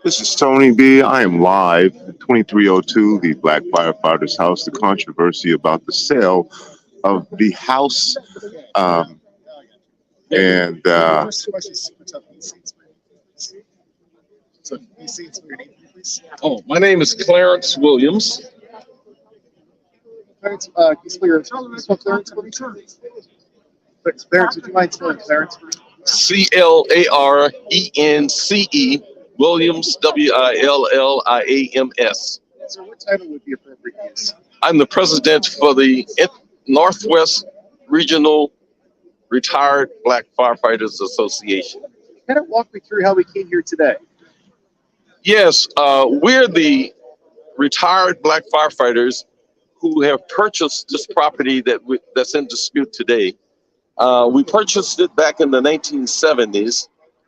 This is Tony B. I am live at 2302, the Black Firefighters House, the controversy about the sale of the house. And Oh, my name is Clarence Williams. Clarence, can you spell your Clarence for me? Clarence, would you mind spelling Clarence for me? Clarence, Williams, Williams. So what title would be appropriate to use? I'm the president for the Northwest Regional Retired Black Firefighters Association. Kind of walk me through how we came here today. Yes, we're the retired black firefighters who have purchased this property that's in dispute today. We purchased it back in the 1970s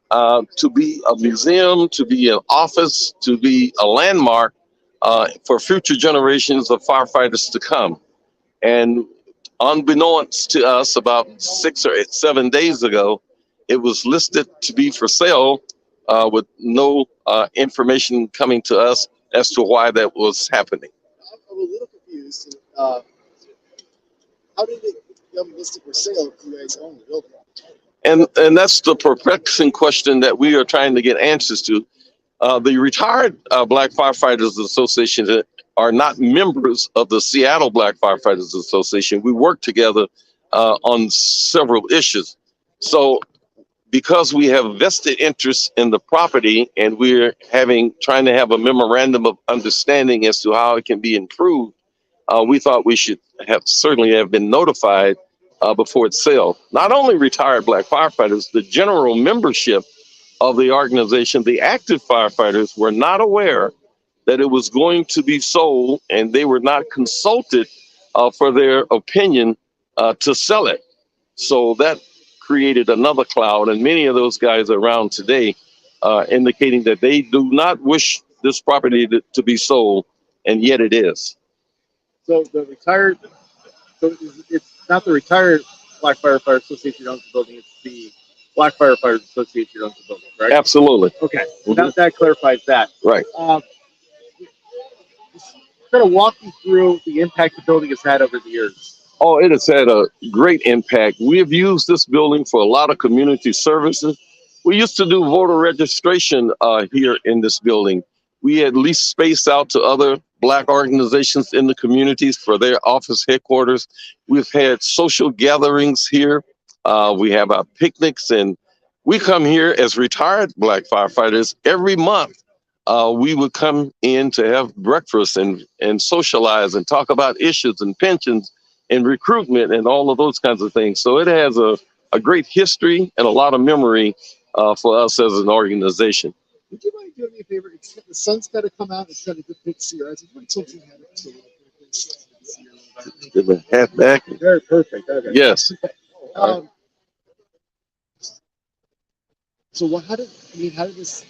to be a museum, to be an office, to be a landmark for future generations of firefighters to come. And unbeknownst to us, about 6 or 7 days ago, it was listed to be for sale with no information coming to us as to why that was happening. I'm a little confused. How did it become listed for sale if you guys own the building? And that's the perplexing question that we are trying to get answers to. The Retired Black Firefighters Association are not members of the Seattle Black Firefighters Association. We work together on several issues. So because we have vested interest in the property and we're trying to have a memorandum of understanding as to how it can be improved, we thought we should certainly have been notified before its sale. Not only retired black firefighters, the general membership of the organization, the active firefighters, were not aware that it was going to be sold, and they were not consulted for their opinion to sell it. So that created another cloud, and many of those guys are around today indicating that they do not wish this property to be sold, and yet it is. So it's not the Retired Black Firefighter Association that owns the building, it's the Black Firefighters Association that owns the building, right? Absolutely. Okay, so that clarifies that. Right. Just kind of walk me through the impact the building has had over the years. Oh, it has had a great impact. We have used this building for a lot of community services. We used to do voter registration here in this building. We had leased space out to other black organizations in the communities for their office headquarters. We've had social gatherings here. We have our picnics, and we come here as retired black firefighters every month. We would come in to have breakfast and socialize and talk about issues and pensions and recruitment and all of those kinds of things. So it has a great history and a lot of memory for us as an organization. Would you mind doing me a favor? The sun's got to come out. It's got a good pitch to your eyes. Would you mind tilting your head up to a little bit? Give a hat back. Very perfect. Okay. Yes. So how did this,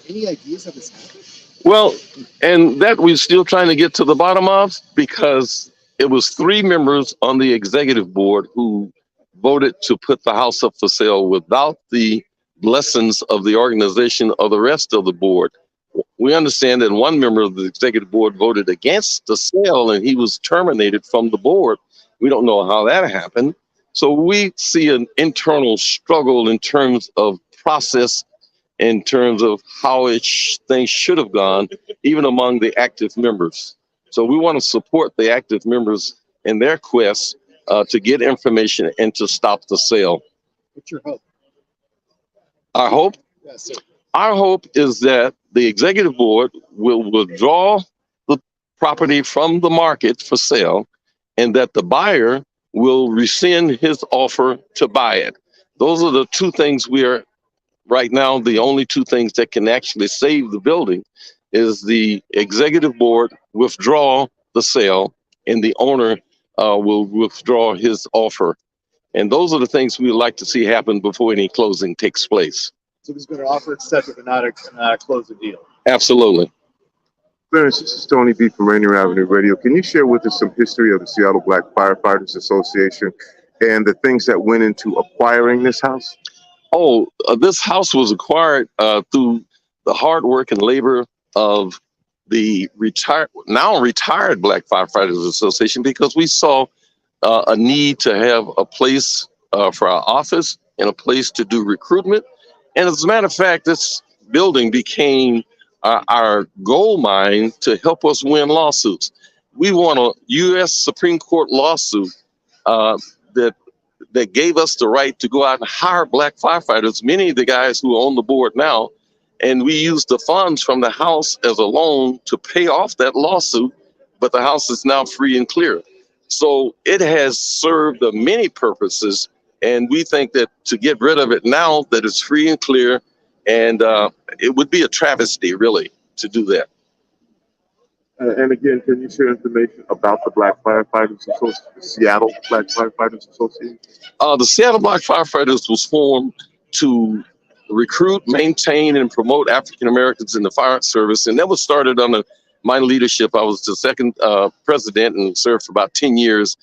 any ideas how this happened? Well, and that we're still trying to get to the bottom of, because it was 3 members on the executive board who voted to put the house up for sale without the blessings of the organization or the rest of the board. We understand that one member of the executive board voted against the sale and he was terminated from the board. We don't know how that happened. So we see an internal struggle in terms of process, in terms of how things should have gone, even among the active members. So we want to support the active members in their quest to get information and to stop the sale. What's your hope? Our hope? Yes, sir. Our hope is that the executive board will withdraw the property from the market for sale, and that the buyer will rescind his offer to buy it. Those are the 2 things we are right now. The only 2 things that can actually save the building is the executive board withdraw the sale and the owner will withdraw his offer. And those are the things we would like to see happen before any closing takes place. So there's been an offer accepted, but not a close the deal. Absolutely. Clarence, this is Tony B. from Rainier Avenue Radio. Can you share with us some history of the Seattle Black Firefighters Association and the things that went into acquiring this house? This house was acquired through the hard work and labor of the now retired Black Firefighters Association, because we saw a need to have a place for our office and a place to do recruitment. And as a matter of fact, this building became our gold mine to help us win lawsuits. We won a U.S. Supreme Court lawsuit that gave us the right to go out and hire Black firefighters, many of the guys who are on the board now. And we used the funds from the house as a loan to pay off that lawsuit, but the house is now free and clear. So it has served many purposes, and we think that to get rid of it now that it's free and clear, and it would be a travesty, really, to do that. And again, can you share information about the Black Firefighters Association, the Seattle Black Firefighters Association? The Seattle Black Firefighters was formed to recruit, maintain, and promote African Americans in the fire service, and that was started under my leadership. I was the second president and served for about 10 years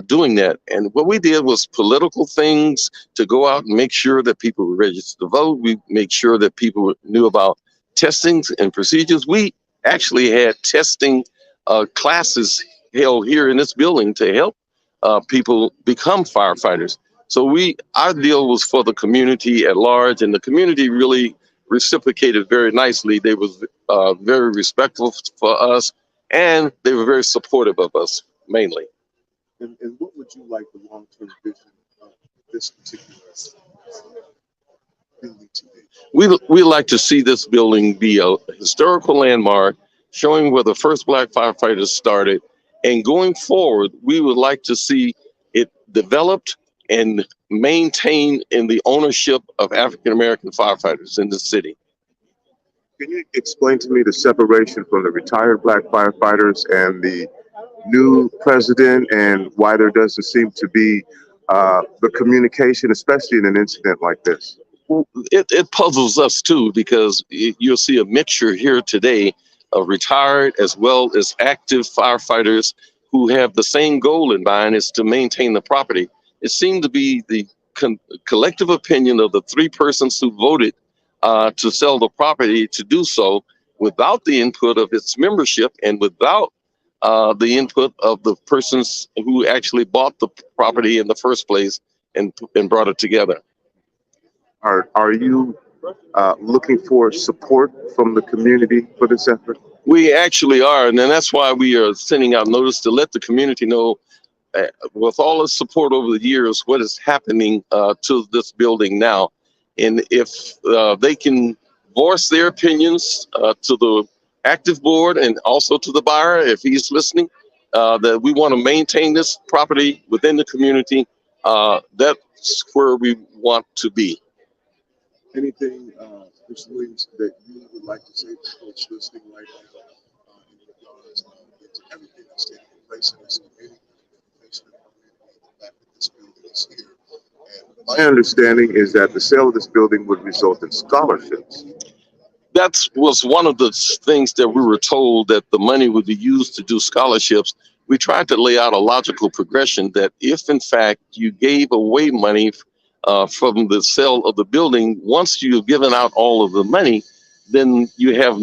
doing that. And what we did was political things to go out and make sure that people were registered to vote. We make sure that people knew about testings and procedures. We actually had testing classes held here in this building to help people become firefighters. So our deal was for the community at large, and the community really reciprocated very nicely. They was very respectful for us, and they were very supportive of us, mainly. And what would you like the long-term vision of this particular building to be? We like to see this building be a historical landmark, showing where the first Black firefighters started. And going forward, we would like to see it developed and maintained in the ownership of African American firefighters in the city. Can you explain to me the separation from the retired Black firefighters and the new president, and why there doesn't seem to be the communication, especially in an incident like this? It puzzles us too, because you'll see a mixture here today of retired as well as active firefighters who have the same goal in mind, is to maintain the property. It seemed to be the collective opinion of the three persons who voted to sell the property to do so without the input of its membership and without the input of the persons who actually bought the property in the first place and brought it together. Are you looking for support from the community for this effort? We actually are, and that's why we are sending out notice to let the community know, with all the support over the years, what is happening to this building now. And if they can voice their opinions to the active board and also to the buyer, if he's listening, that we want to maintain this property within the community, that's where we want to be. Anything, Mr. Williams, that you would like to say to folks listening right now in regards to everything that's taking place in this community, the fact that this building is here? And my understanding is that the sale of this building would result in scholarships. That was one of the things that we were told, that the money would be used to do scholarships. We tried to lay out a logical progression that if, in fact, you gave away money from the sale of the building, once you've given out all of the money, then you have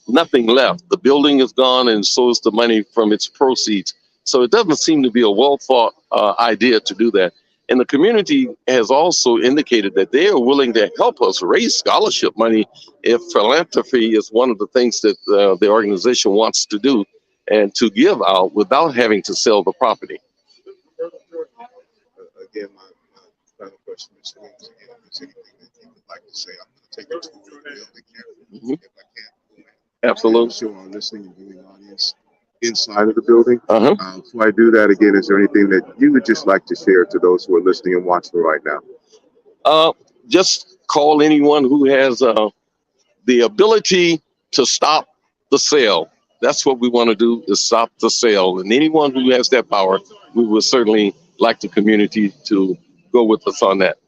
nothing left. The building is gone, and so is the money from its proceeds. So it doesn't seem to be a well thought idea to do that. And the community has also indicated that they are willing to help us raise scholarship money if philanthropy is one of the things that the organization wants to do, and to give out without having to sell the property. Again, my final question, Mr. Williams, again, if there's anything that you would like to say, I'm going to take a tour of the building here, if I can. Absolutely. Show our listening and viewing audience inside of the building. Uh-huh. Before I do that, again, is there anything that you would just like to share to those who are listening and watching right now? Just call anyone who has the ability to stop the sale. That's what we want to do, is stop the sale. And anyone who has that power, we would certainly like the community to go with us on that.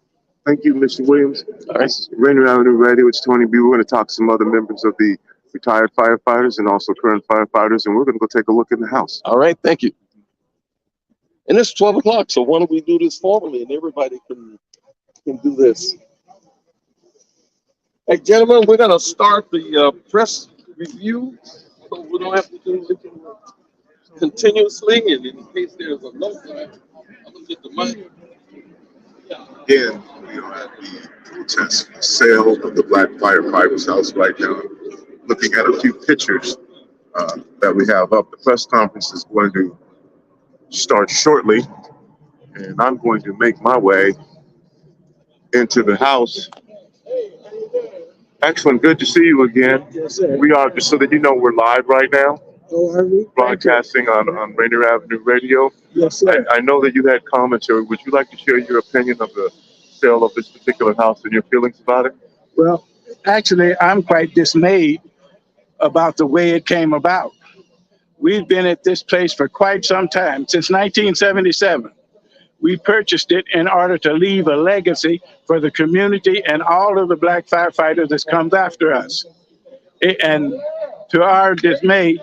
Thank you, Mr. Williams. All right. This is Rainier Avenue Radio. It's Tony B. We're going to talk to some other members of the retired firefighters and also current firefighters, and we're going to go take a look in the house. All right. Thank you. And it's 12 o'clock, so why don't we do this formally and everybody can do this. Hey, gentlemen, we're going to start the press review, so we don't have to do it continuously. And in case there's a note, I'm going to get the mic. Again, we are at the protest sale of the Black Firefighters House right now. Looking at a few pictures that we have up. The press conference is going to start shortly, and I'm going to make my way into the house. Excellent. Good to see you again. Yes, sir. We are, just so that you know, we're live right now, Oh, are we? broadcasting on Rainier Avenue Radio. Yes, sir. I know that you had commentary. Would you like to share your opinion of the sale of this particular house and your feelings about it? Well, actually, I'm quite dismayed about the way it came about. We've been at this place for quite some time, since 1977. We purchased it in order to leave a legacy for the community and all of the Black firefighters that comes after us. And to our dismay,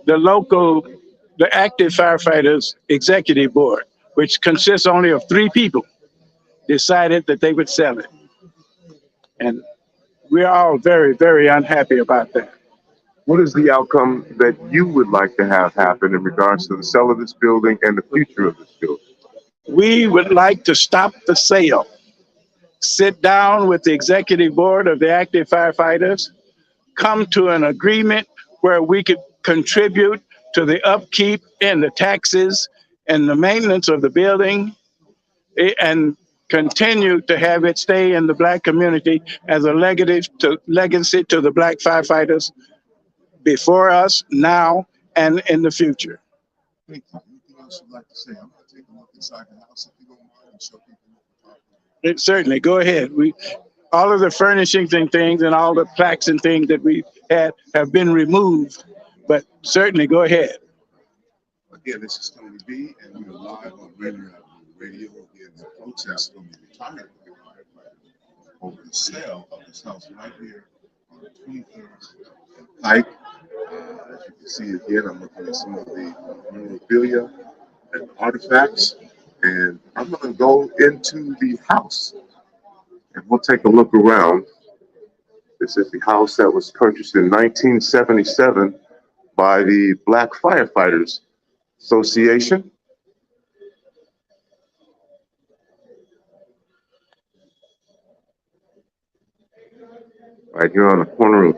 the active firefighters executive board, which consists only of 3 people, decided that they would sell it. And we're all very, very unhappy about that. What is the outcome that you would like to have happen in regards to the sale of this building and the future of this building? We would like to stop the sale, sit down with the executive board of the active firefighters, come to an agreement where we could contribute to the upkeep and the taxes and the maintenance of the building, and continue to have it stay in the Black community as a legacy to the Black firefighters before us, now, and in the future. Thank you. Anything else you'd like to say? I'm going to take a look inside the house if you don't mind and show people what we're talking about. Certainly, go ahead. All of the furnishings and things and all the plaques and things that we had have been removed, but certainly go ahead. Again, this is Tony B, and we are live on Rainier Avenue Radio. Again, the protest from the retired firefighters over the sale of this house right here on 23rd and Pike. As you can see again, I'm looking at some of the memorabilia and artifacts, and I'm going to go into the house and we'll take a look around. This is the house that was purchased in 1977 by the Black Firefighters Association. Right here on the corner of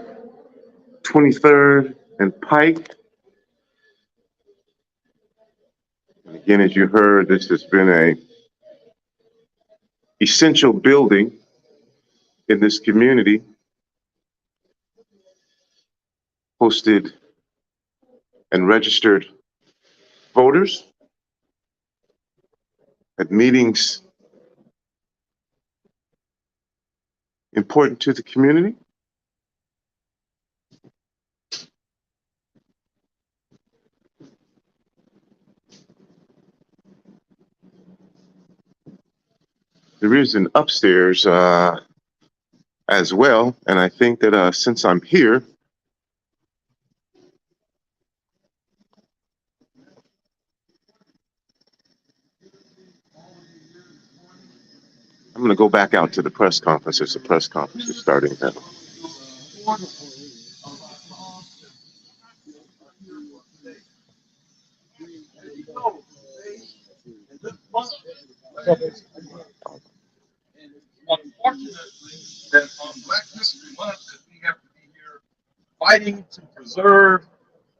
23rd and Pike. And again, as you heard, this has been a essential building in this community. Hosted and registered voters at meetings important to the community. There is an upstairs as well, and I think that since I'm here, I'm going to go back out to the press conference. There's a press conference that's starting now. Unfortunately, that on Black History Month that we have to be here fighting to preserve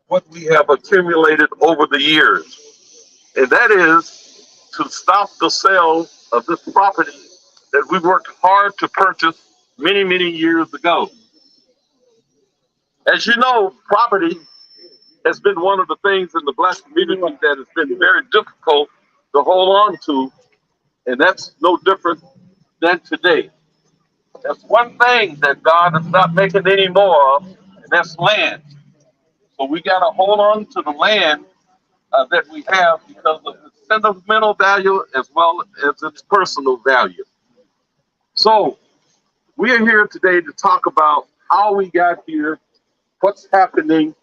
what we have accumulated over the years. And that is to stop the sale of this property that we worked hard to purchase many, many years ago. As you know, property has been one of the things in the Black community that has been very difficult to hold on to, and that's no different than today. That's one thing that God is not making any more of, and that's land. So we got to hold on to the land that we have because of its sentimental value as well as its personal value. So we are here today to talk about how we got here, what's happening,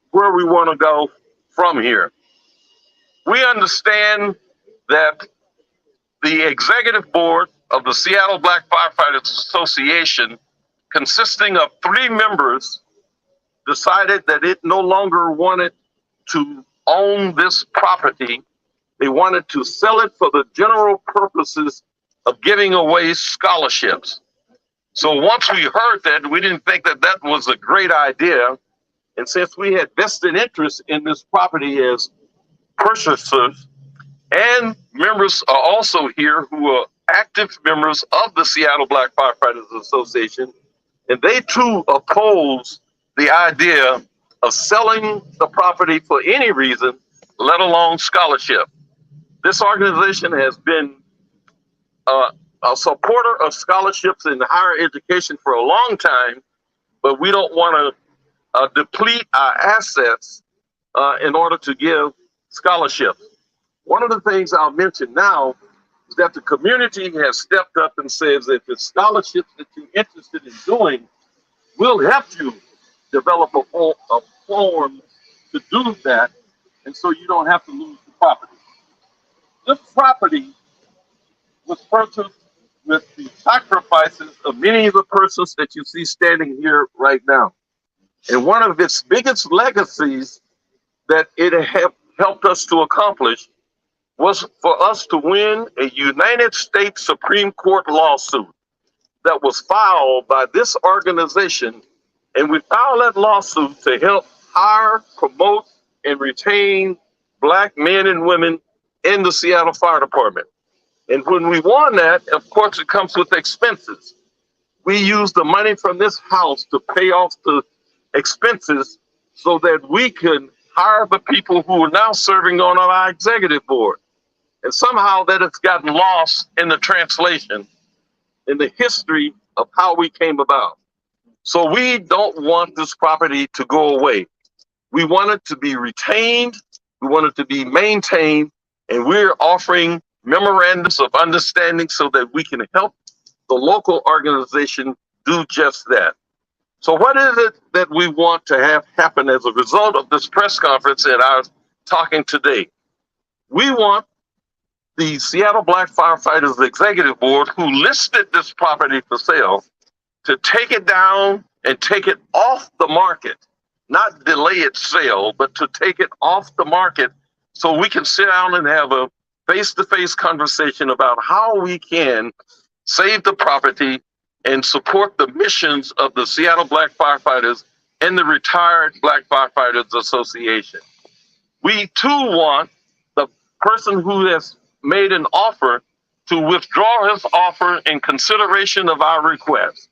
where we want to go from here. We understand that the executive board of the Seattle Black Firefighters Association consisting of 3 members, decided that it no longer wanted to own this property. They wanted to sell it for the general purposes of giving away scholarships. So once we heard that, we didn't think that that was a great idea. And since we had vested interest in this property as purchasers, and members are also here who are active members of the Seattle Black Firefighters Association, and they too oppose the idea of selling the property for any reason, let alone scholarship. This organization has been a supporter of scholarships in higher education for a long time, but we don't want to deplete our assets in order to give scholarships. One of the things I'll mention now is that the community has stepped up and says that the scholarships that you're interested in doing will help you develop a form to do that, and so you don't have to lose the property. This property was purchased with the sacrifices of many of the persons that you see standing here right now. And one of its biggest legacies that it helped us to accomplish was for us to win a United States Supreme Court lawsuit that was filed by this organization. And we filed that lawsuit to help hire, promote, and retain Black men and women in the Seattle Fire Department. And when we won that, of course, it comes with expenses. We used the money from this house to pay off the expenses so that we could hire the people who are now serving on our executive board. And somehow that has gotten lost in the translation, in the history of how we came about. So we don't want this property to go away. We want it to be retained, we want it to be maintained, and we're offering memorandums of understanding so that we can help the local organization do just that. So what is it that we want to have happen as a result of this press conference and our talking today? We want the Seattle Black Firefighters Executive Board, who listed this property for sale, to take it down and take it off the market, not delay its sale, but to take it off the market so we can sit down and have a face-to-face conversation about how we can save the property and support the missions of the Seattle Black Firefighters and the Retired Black Firefighters Association. We too want the person who has made an offer to withdraw his offer in consideration of our request.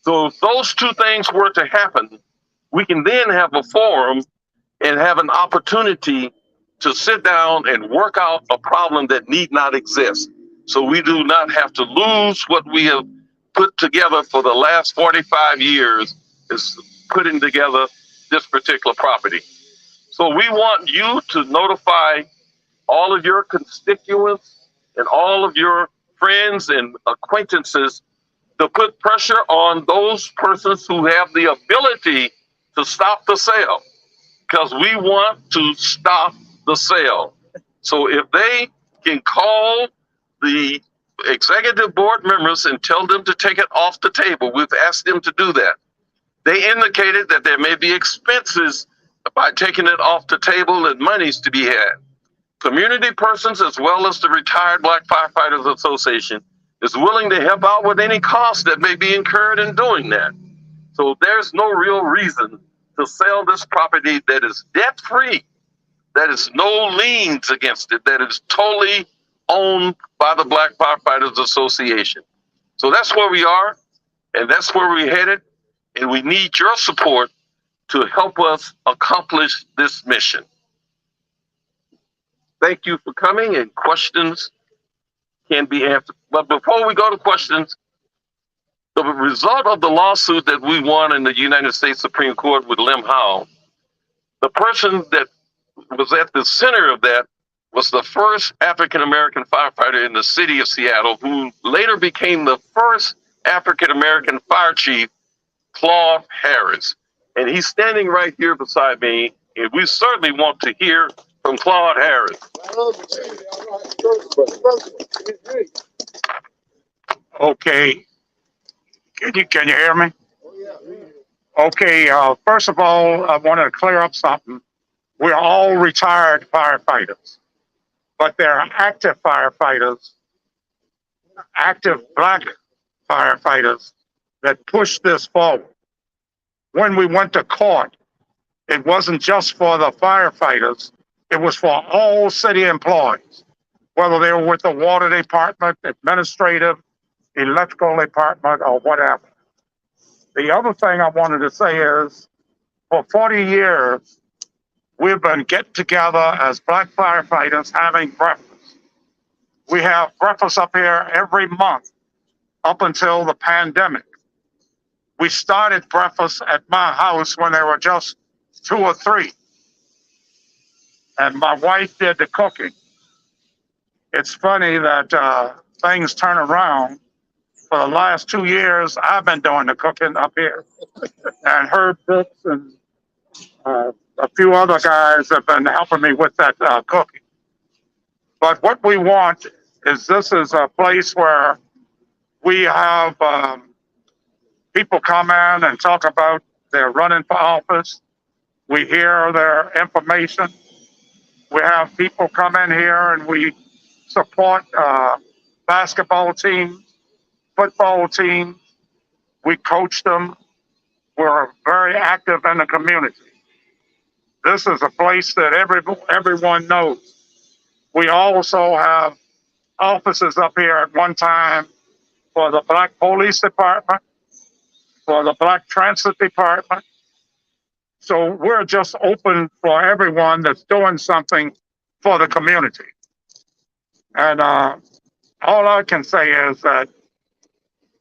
So if those two things were to happen, we can then have a forum and have an opportunity to sit down and work out a problem that need not exist. So we do not have to lose what we have put together for the last 45 years, is putting together this particular property. So we want you to notify all of your constituents and all of your friends and acquaintances to put pressure on those persons who have the ability to stop the sale, because we want to stop the sale. So if they can call the executive board members and tell them to take it off the table, we've asked them to do that. They indicated that there may be expenses by taking it off the table and monies to be had. Community persons, as well as the Retired Black Firefighters Association, is willing to help out with any cost that may be incurred in doing that. So there's no real reason to sell this property that is debt-free, that is no liens against it, that is totally owned by the Black Firefighters Association. So that's where we are, and that's where we're headed, and we need your support to help us accomplish this mission. Thank you for coming, and questions can be answered. But before we go to questions, the result of the lawsuit that we won in the United States Supreme Court with Lim Howe, the person that was at the center of that was the first African-American firefighter in the city of Seattle, who later became the first African-American fire chief, Claude Harris. And he's standing right here beside me, and we certainly want to hear from Claude Harris. Okay. Can you hear me? Okay. First of all, I wanted to clear up something. We're all retired firefighters, but there are active firefighters, active black firefighters that push this forward. When we went to court, it wasn't just for the firefighters, it was for all city employees, whether they were with the water department, administrative, electrical department, or whatever. The other thing I wanted to say is, for 40 years, we've been getting together as black firefighters having breakfast. We have breakfast up here every month up until the pandemic. We started breakfast at my house when there were just 2 or 3. And my wife did the cooking. It's funny that things turn around. For the last 2 years, I've been doing the cooking up here. And Herb Brooks and a few other guys have been helping me with that cooking. But what we want is, this is a place where we have people come in and talk about their running for office. We hear their information. We have people come in here and we support basketball teams, football teams. We coach them. We're very active in the community. This is a place that everyone knows. We also have offices up here at one time for the Black Police Department, for the Black Transit Department. So we're just open for everyone that's doing something for the community. And all I can say is that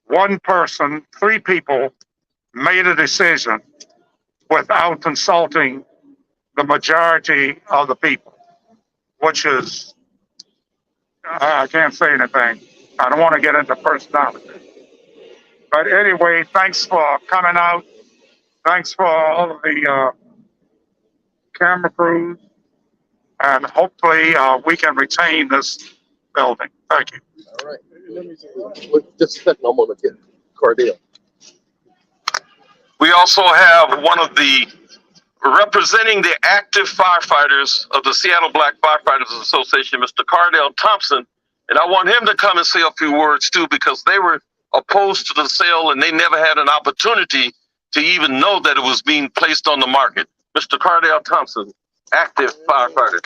one person, 3 people, made a decision without consulting the majority of the people, which is, I can't say anything. I don't want to get into personality. But anyway, thanks for coming out. Thanks for all of the camera crews. And hopefully we can retain this building. Thank you. All right. Just a second, I'm going to get Cardale. We also have one of the representing the active firefighters of the Seattle Black Firefighters Association, Mr. Cardale Thompson. And I want him to come and say a few words too, because they were opposed to the sale and they never had an opportunity to even know that it was being placed on the market. Mr. Cardale Thompson, active firefighter.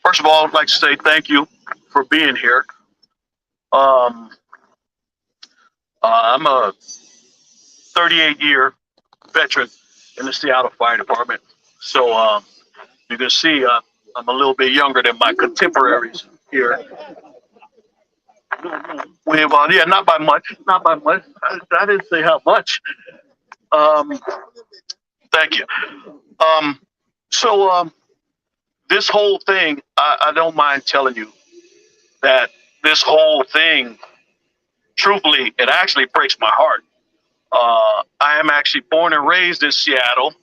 First of all, I'd like to say thank you for being here. I'm a 38-year veteran in the Seattle Fire Department. So you can see I'm a little bit younger than my contemporaries here. Yeah, not by much. Not by much. I didn't say how much. Thank you. So this whole thing, I don't mind telling you that this whole thing, truthfully, it actually breaks my heart. I am actually born and raised in Seattle,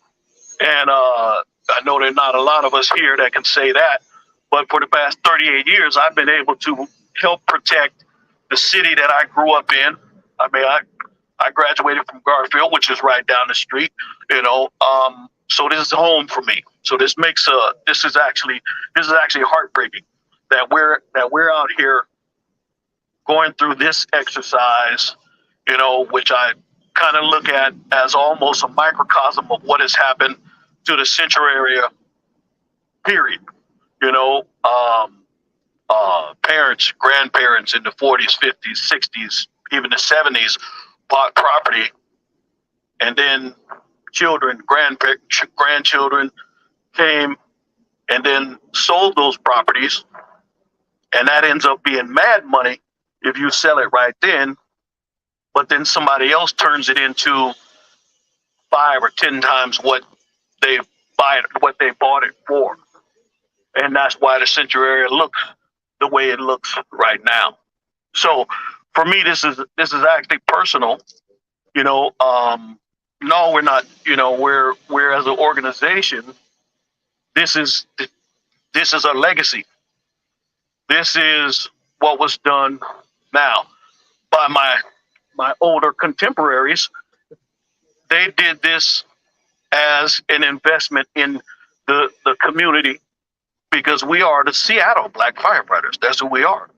and I know there are not a lot of us here that can say that, but for the past 38 years, I've been able to help protect the city that I grew up in. I mean, I graduated from Garfield, which is right down the street, you know. So this is home for me. So this makes this is actually heartbreaking that we're out here going through this exercise, you know, which I kind of look at as almost a microcosm of what has happened to the Central area, period. You know, parents, grandparents in the 40s, 50s, 60s, even the 70s bought property, and then children, grandchildren came and then sold those properties, and that ends up being mad money if you sell it right then, but then somebody else turns it into 5 or 10 times what they bought it for. And that's why the Central area looks the way it looks right now. So for me, this is actually personal. You know, no, we're not. You know, we're as an organization. This is a legacy. This is what was done now by my older contemporaries. They did this as an investment in the community because we are the Seattle Black Firefighters. That's who we are,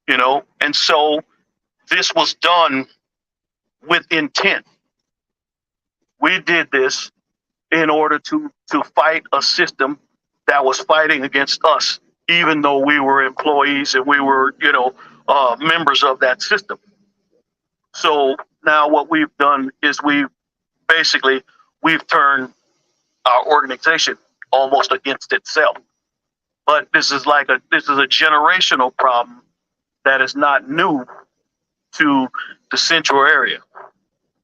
you know. And so this was done with intent. We did this in order to fight a system that was fighting against us, even though we were employees and we were, you know, members of that system. So now what we've done is we've turned our organization almost against itself. But this is a generational problem that is not new to the Central area,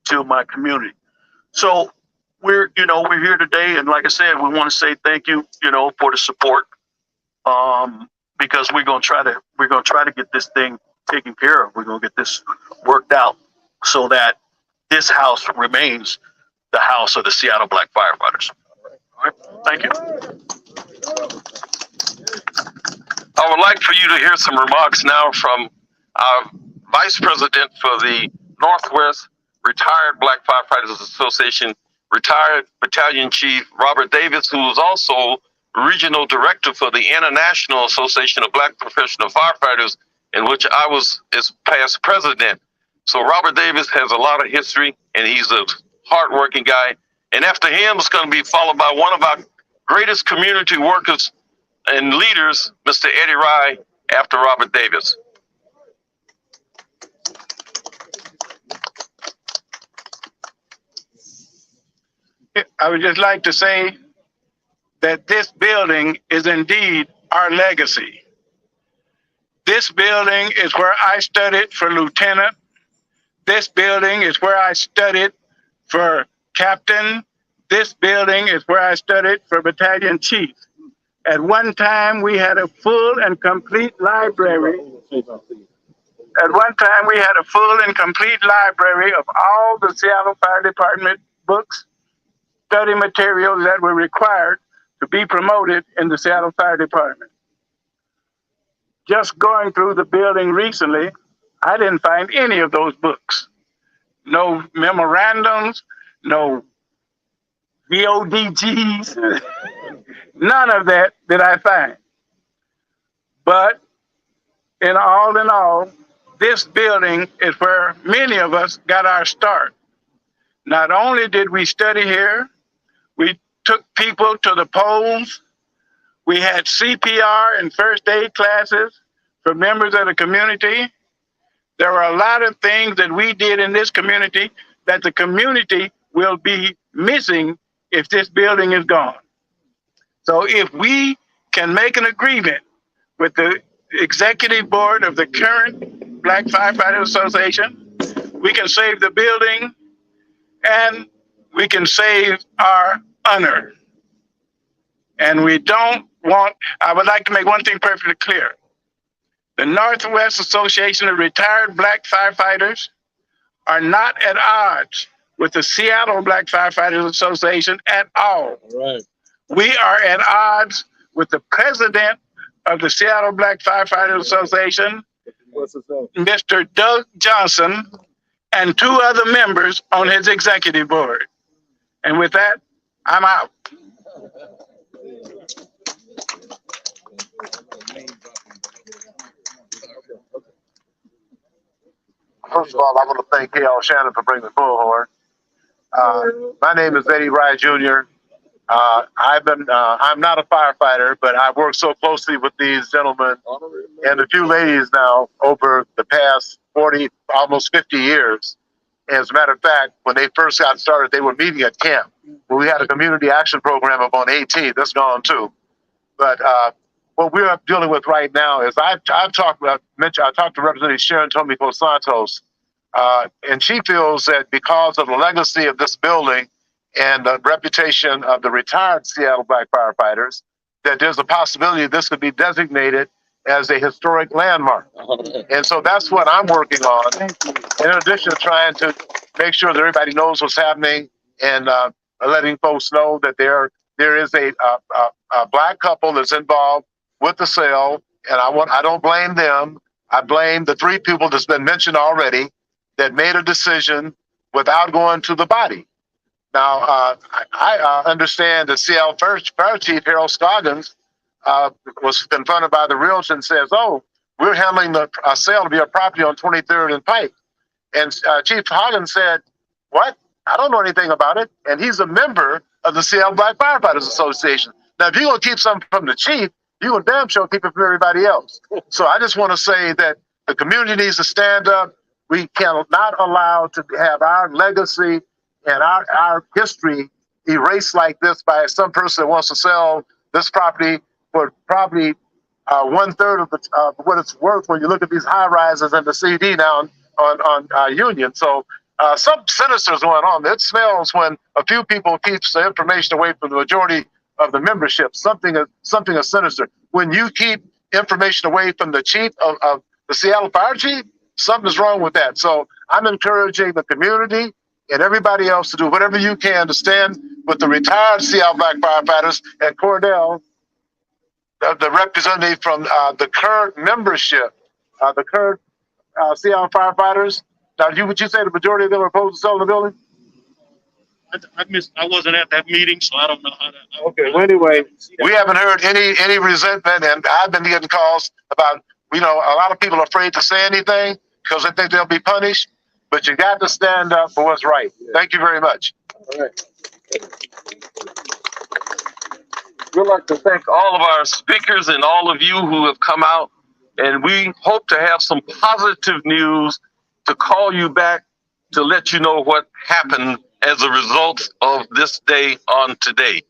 to my community. So we're here today, and like I said, we want to say thank you, you know, for the support, because we're gonna try to get this thing taken care of. We're gonna get this worked out so that this house remains the house of the Seattle Black Firefighters. All right, thank you. I would like for you to hear some remarks now from our Vice President for the Northwest Retired Black Firefighters Association, retired Battalion Chief Robert Davis, who is also Regional Director for the International Association of Black Professional Firefighters, in which I was its past president. So Robert Davis has a lot of history, and he's a hardworking guy. And after him, it's going to be followed by one of our greatest community workers and leaders, Mr. Eddie Rye, after Robert Davis. I would just like to say that this building is indeed our legacy. This building is where I studied for lieutenant. This building is where I studied for captain. This building is where I studied for battalion chief. At one time, we had a full and complete library. At one time, we had a full and complete library of all the Seattle Fire Department books, study materials that were required to be promoted in the Seattle Fire Department. Just going through the building recently, I didn't find any of those books. No memorandums, no VODGs, none of that did I find. But in all, this building is where many of us got our start. Not only did we study here, we took people to the polls. We had CPR and first aid classes for members of the community. There were a lot of things that we did in this community that the community will be missing if this building is gone. So if we can make an agreement with the executive board of the current Black Firefighters Association, we can save the building and we can save our honor. And we don't want, I would like to make one thing perfectly clear. The Northwest Association of Retired Black Firefighters are not at odds with the Seattle Black Firefighters Association at all. Right. We are at odds with the president of the Seattle Black Firefighters Association, Mr. Doug Johnson, and 2 other members on his executive board. And with that, I'm out. First of all, I want to thank K.L. Shannon for bringing the bullhorn. My name is Eddie Rye Jr. I'm not a firefighter, but I've worked so closely with these gentlemen and a few ladies now over the past 40, almost 50 years. As a matter of fact, when they first got started, they were meeting at camp. Well, we had a community action program up on 18th. That's gone too. But what we're dealing with right now is I talked to Representative Sharon Tomiko Santos, and she feels that because of the legacy of this building and the reputation of the retired Seattle Black firefighters, that there's a possibility this could be designated as a historic landmark. And so that's what I'm working on. In addition to trying to make sure that everybody knows what's happening and letting folks know that there is a black couple that's involved with the sale, and I don't blame them. I blame the three people that's been mentioned already that made a decision without going to the body. Now, I understand that Seattle Fire Chief Harold Scoggins was confronted by the realtor and says, "Oh, we're handling the sale to be a property on 23rd and Pike." And Chief Scoggins said, "What? I don't know anything about it." And he's a member of the Seattle Black Firefighters Association. Now, if you're going to keep something from the chief, you will damn sure keep it from everybody else. So I just want to say that the community needs to stand up. We cannot allow to have our legacy and our history erased like this by some person that wants to sell this property for probably 1/3 of what it's worth when you look at these high rises and the CD now on Union. So some sinister is going on. It smells when a few people keep the information away from the majority of the membership. Something is sinister. When you keep information away from the chief of the Seattle Fire Chief, something is wrong with that. So I'm encouraging the community and everybody else to do whatever you can to stand with the retired Seattle Black Firefighters and Cardale, the representative from the current membership, the current Seattle Firefighters. Now, would you say the majority of them are opposed to selling the building? I wasn't at that meeting, so I don't know how that. Okay. Well, anyway, we haven't heard any resentment, and I've been getting calls about, a lot of people are afraid to say anything because they think they'll be punished. But you got to stand up for what's right. Thank you very much. All right. We'd like to thank all of our speakers and all of you who have come out, and we hope to have some positive news to call you back to let you know what happened as a result of this day on today.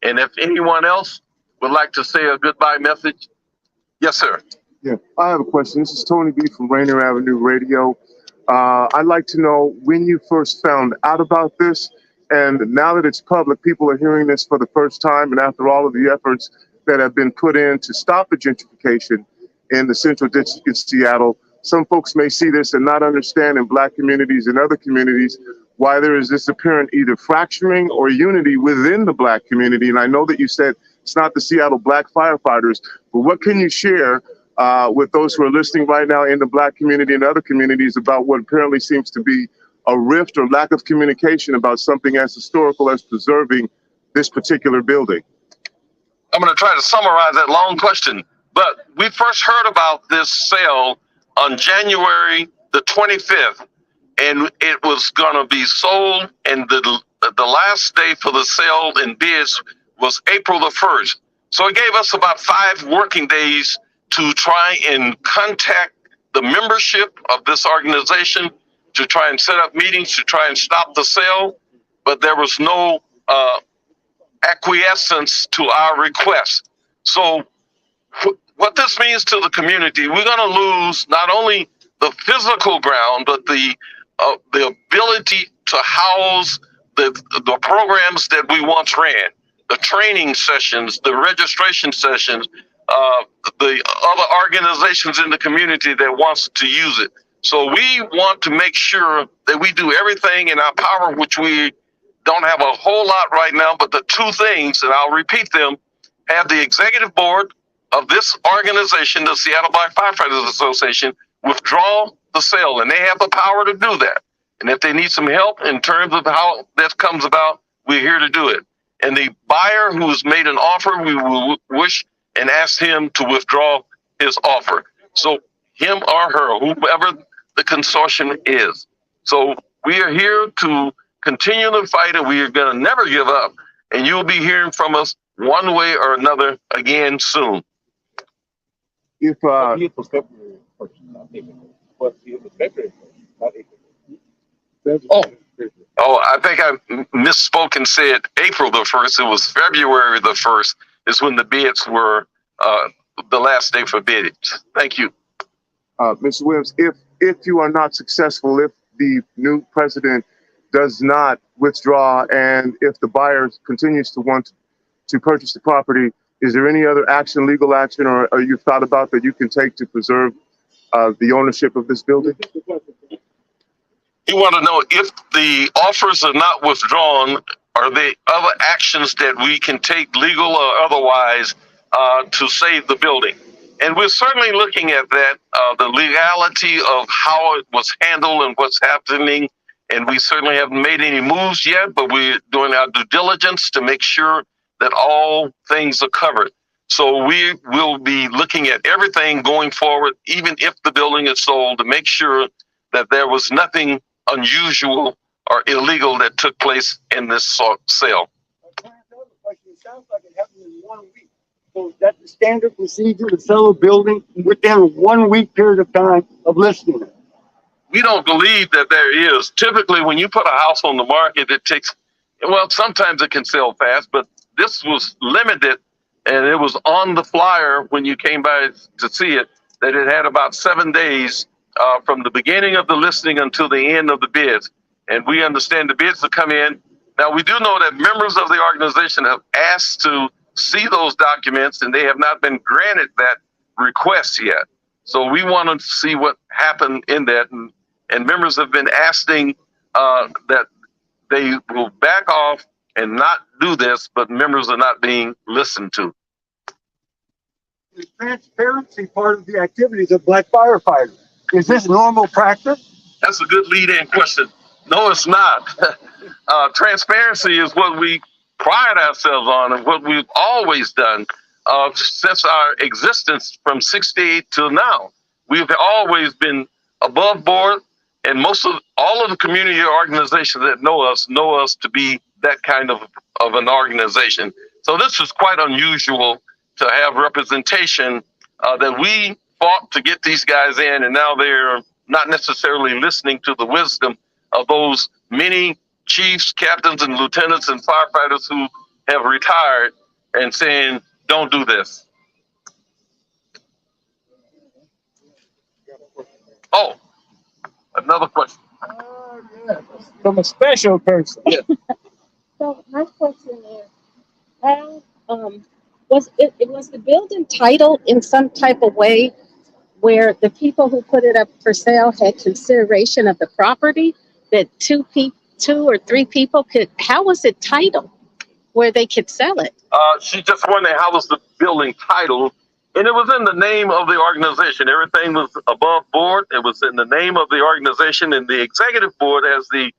And if anyone else would like to say a goodbye message. Yes, sir. Yeah, I have a question. This is Tony B from Rainier Avenue Radio. I'd like to know when you first found out about this, and now that it's public, people are hearing this for the first time, and after all of the efforts that have been put in to stop the gentrification in the Central District in Seattle, some folks may see this and not understand in Black communities and other communities why there is this apparent either fracturing or unity within the Black community. And I know that you said it's not the Seattle Black Firefighters, but what can you share with those who are listening right now in the Black community and other communities about what apparently seems to be a rift or lack of communication about something as historical as preserving this particular building? I'm going to try to summarize that long question, but we first heard about this sale on January the 25th, and it was going to be sold, and the last day for the sale and bids was April the 1st. So it gave us about 5 working days to try and contact the membership of this organization, to try and set up meetings, to try and stop the sale, but there was no acquiescence to our request. So what this means to the community, we're going to lose not only the physical ground, but the ability to house the programs that we once ran, the training sessions, the registration sessions, the other organizations in the community that wants to use it. So we want to make sure that we do everything in our power, which we don't have a whole lot right now, but the 2 things, and I'll repeat them, have the executive board of this organization, the Seattle Black Firefighters Association, withdraw the sale, and they have the power to do that. And if they need some help in terms of how that comes about, we're here to do it. And the buyer who has made an offer, we will wish and ask him to withdraw his offer. So him or her, whoever the consortium is. So we are here to continue the fight, and we are going to never give up. And you'll be hearing from us one way or another again soon. If I think I misspoke and said April the 1st. It was February the 1st is when the bids were the last day for bidding. Thank you. Mr. Williams, if you are not successful, if the new president does not withdraw, and if the buyer continues to want to purchase the property, is there any other action, legal action, or you've thought about that you can take to preserve the ownership of this building? You want to know if the offers are not withdrawn, are there other actions that we can take, legal or otherwise, to save the building? And we're certainly looking at that, the legality of how it was handled and what's happening. And we certainly haven't made any moves yet, but we're doing our due diligence to make sure that all things are covered. So we will be looking at everything going forward, even if the building is sold, to make sure that there was nothing unusual or illegal that took place in this sale. It sounds like it happened in 1 week. So that's the standard procedure to sell a building within a 1 week period of time of listing it. We don't believe that there is. Typically, when you put a house on the market, it takes, well, sometimes it can sell fast, but this was limited, and it was on the flyer when you came by to see it, that it had about 7 days from the beginning of the listing until the end of the bids. And we understand the bids will come in. Now, we do know that members of the organization have asked to see those documents, and they have not been granted that request yet. So we want to see what happened in that. And members have been asking that they will back off and not do this, but members are not being listened to. Is transparency part of the activities of black firefighters? Is this normal practice? That's a good lead-in question. No, it's not. Transparency is what we pride ourselves on and what we've always done since our existence from '68 till now. We've always been above board, and all of the community organizations that know us to be that kind of an organization. So this is quite unusual to have representation that we fought to get these guys in, and now they're not necessarily listening to the wisdom of those many chiefs, captains, and lieutenants and firefighters who have retired and saying, don't do this. Oh, another question. Yes. From a special person. Yeah. So my question is, how was the building titled in some type of way where the people who put it up for sale had consideration of the property, that two or three people could? How was it titled where they could sell it? She just wondering how was the building titled, and it was in the name of the organization. Everything was above board. It was in the name of the organization, and the executive board has the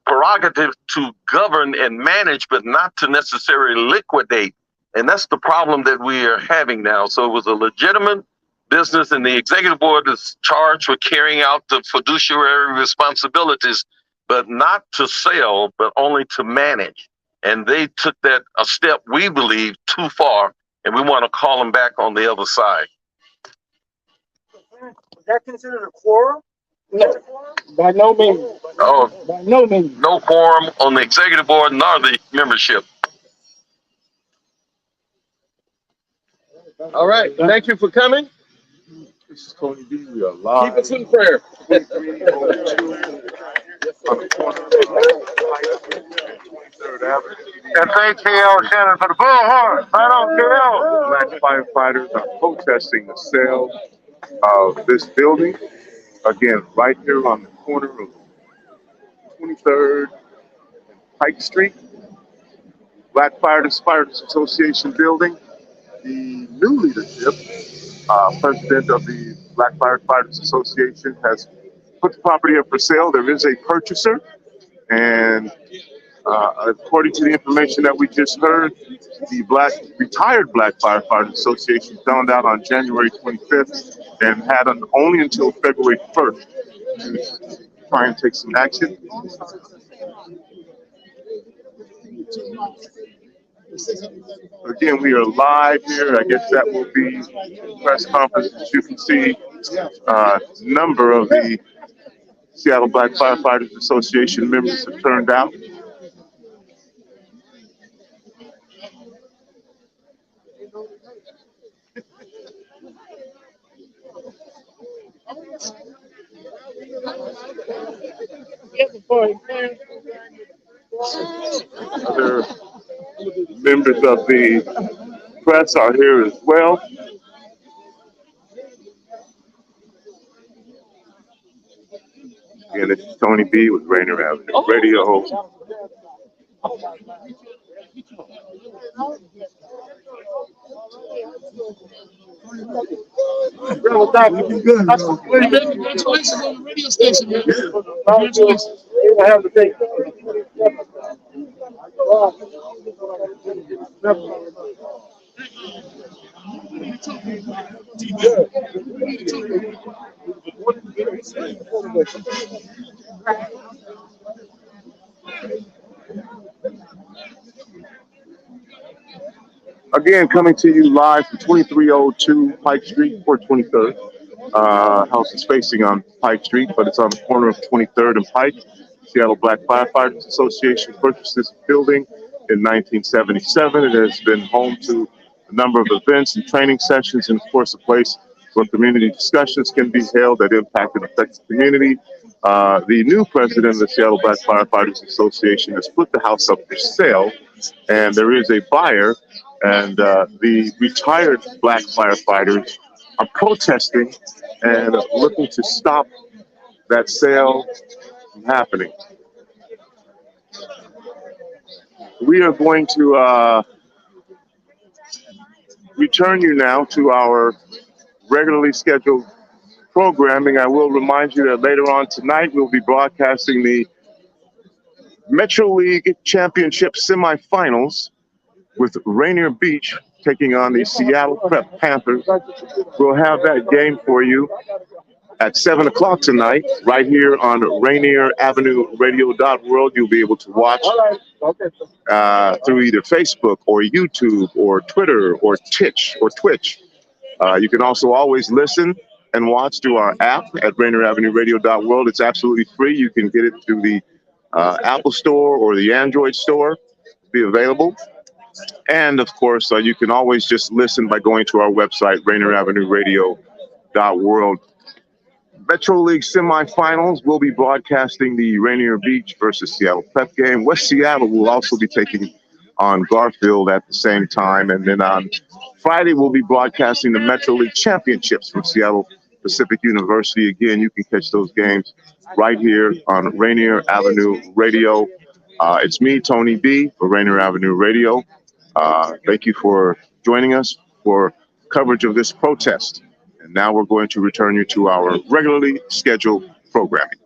prerogative to govern and manage, but not to necessarily liquidate. And that's the problem that we are having now. So it was a legitimate business, and the executive board is charged with carrying out the fiduciary responsibilities, but not to sell, but only to manage. And they took that a step, we believe, too far, and we want to call them back on the other side. Was that considered a quorum? No. By no means. Oh, By no means. no quorum on the executive board nor the membership. All right, thank you for coming. This is Tony D. We are live. Keep us in prayer. On the corner of 23rd Avenue. And thank KL Shannon for the bullhorn. Right on, KL. Black firefighters are protesting the sale of this building. Again, right here on the corner of 23rd and Pike Street. Black Fighters Association building. The new leadership, president of the Black Firefighters Association, has put the property up for sale. There is a purchaser, and according to the information that we just heard, the retired Black Firefighters Association found out on January 25th and had only until February 1st to try and take some action. Again, we are live here. I guess that will be the press conference. As you can see, a number of the Seattle Black Firefighters Association members have turned out. Other members of the press are here as well. Again, this is Tony B with Rainier Avenue Radio. Congratulations on the radio station, man. Congratulations. Again, coming to you live from 2302 Pike Street, 423rd. House is facing on Pike Street, but it's on the corner of 23rd and Pike. Seattle Black Firefighters Association purchased this building in 1977. It has been home to a number of events and training sessions, and of course, a place where community discussions can be held that impact and affect the community. The new president of the Seattle Black Firefighters Association has put the house up for sale, and there is a buyer. And the retired black firefighters are protesting and looking to stop that sale from happening. We are going to return you now to our regularly scheduled programming. I will remind you that later on tonight we'll be broadcasting the Metro League Championship semifinals with Rainier Beach taking on the Seattle Prep Panthers. We'll have that game for you at 7 o'clock tonight, right here on Rainier Avenue Radio.world. You'll be able to watch through either Facebook or YouTube or Twitter or Twitch. You can also always listen and watch through our app at Rainier Avenue Radio.world. It's absolutely free. You can get it through the Apple Store or the Android Store. It'll be available. And of course, you can always just listen by going to our website, Rainier Avenue Radio.world. Metro League semifinals will be broadcasting the Rainier Beach versus Seattle Prep game. West Seattle will also be taking on Garfield at the same time. And then on Friday, we'll be broadcasting the Metro League championships from Seattle Pacific University. Again, you can catch those games right here on Rainier Avenue Radio. It's me, Tony B, for Rainier Avenue Radio. Thank you for joining us for coverage of this protest. And now we're going to return you to our regularly scheduled programming.